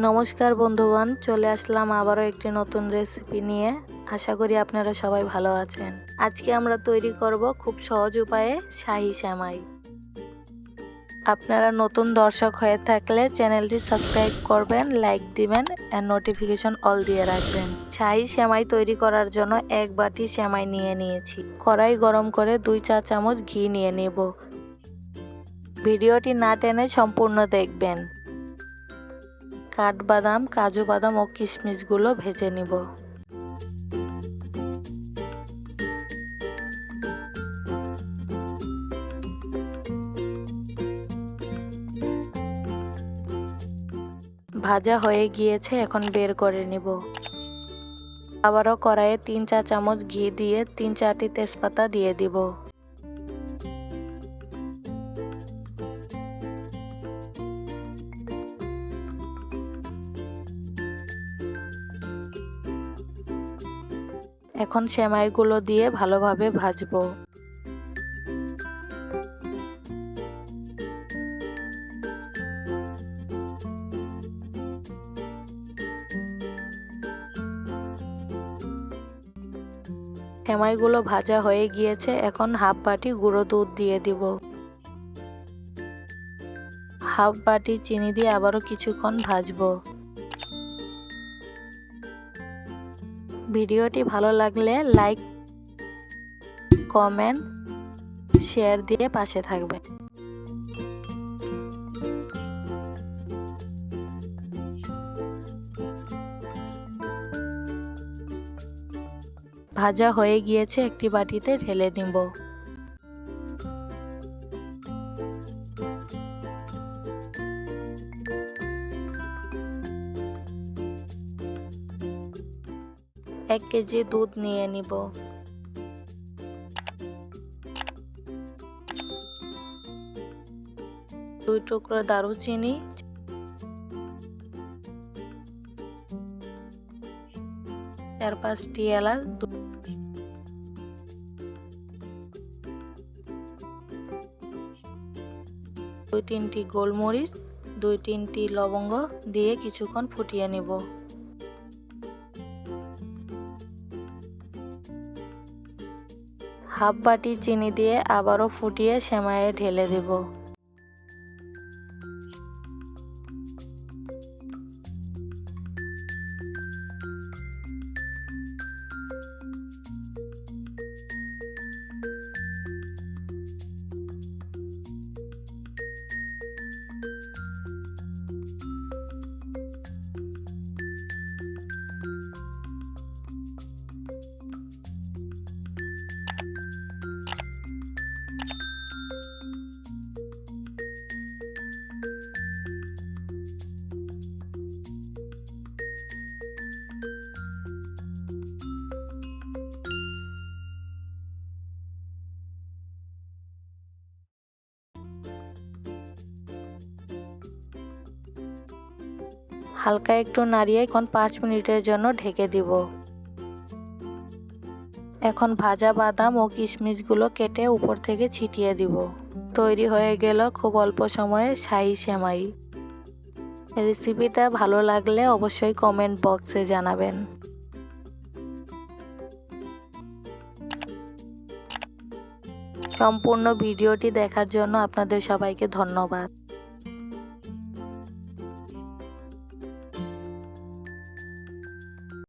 নমস্কার বন্ধুগণ, চলে আসলাম আবারও একটি নতুন রেসিপি নিয়ে। আশা করি আপনারা সবাই ভালো আছেন। আজকে আমরা তৈরি করব খুব সহজ উপায়ে শাহি সেমাই। আপনারা নতুন দর্শক হয়ে থাকলে চ্যানেলটি সাবস্ক্রাইব করবেন, লাইক দিবেন আর নোটিফিকেশন অল দিয়ে রাখবেন। শাহি সেমাই তৈরি করার জন্য এক বাটি সেমাই নিয়ে নিয়েছি। কড়াই গরম করে 2 চা চামচ ঘি নিয়ে নেব। ভিডিওটি না টেনে সম্পূর্ণ দেখবেন। কাঠবাদাম, কাজু বাদাম ও কিশমিশগুলো ভেজে নিব। ভাজা হয়ে গিয়েছে, এখন বের করে নিব। আবারও কড়াইয়ে 3 চা চামচ ঘি দিয়ে 3-4টি তেজপাতা দিয়ে দিব। এখন সেমাইগুলো দিয়ে ভালোভাবে ভাজবো। সেমাইগুলো ভাজা হয়ে গিয়েছে, এখন হাফ বাটি গুঁড়ো দুধ দিয়ে দিব। হাফ বাটি চিনি দিয়ে আবারও কিছুক্ষণ ভাজবো। ভিডিওটি ভালো লাগলে লাইক, কমেন্ট, শেয়ার দিয়ে পাশে থাকবেন। ভাজা হয়ে গিয়েছে, একটি বাটিতে ঢেলে নিব। এক কেজি দুধ নিয়ে নিব। দুই টুকরো দারুচিনি, 4-5টি এলাচ, 2-3টি গোলমরিচ, 2-3টি লবঙ্গ দিয়ে কিছুক্ষণ ফুটিয়ে নিব। হাফ বাটি চিনি দিয়ে আবারও ফুটিয়ে সেমাইয়ে ঢেলে দেব। হালকা একটু নাড়িয়ে এখন 5 মিনিটের জন্য ঢেকে দিব। এখন ভাজা বাদাম ও কিশমিশগুলো কেটে উপর থেকে ছিটিয়ে দিব। তৈরি হয়ে গেল খুব অল্প সময়ে শাহি সেমাই। রেসিপিটা ভালো লাগলে অবশ্যই কমেন্ট বক্সে জানাবেন। সম্পূর্ণ ভিডিওটি দেখার জন্য আপনাদের সবাইকে ধন্যবাদ।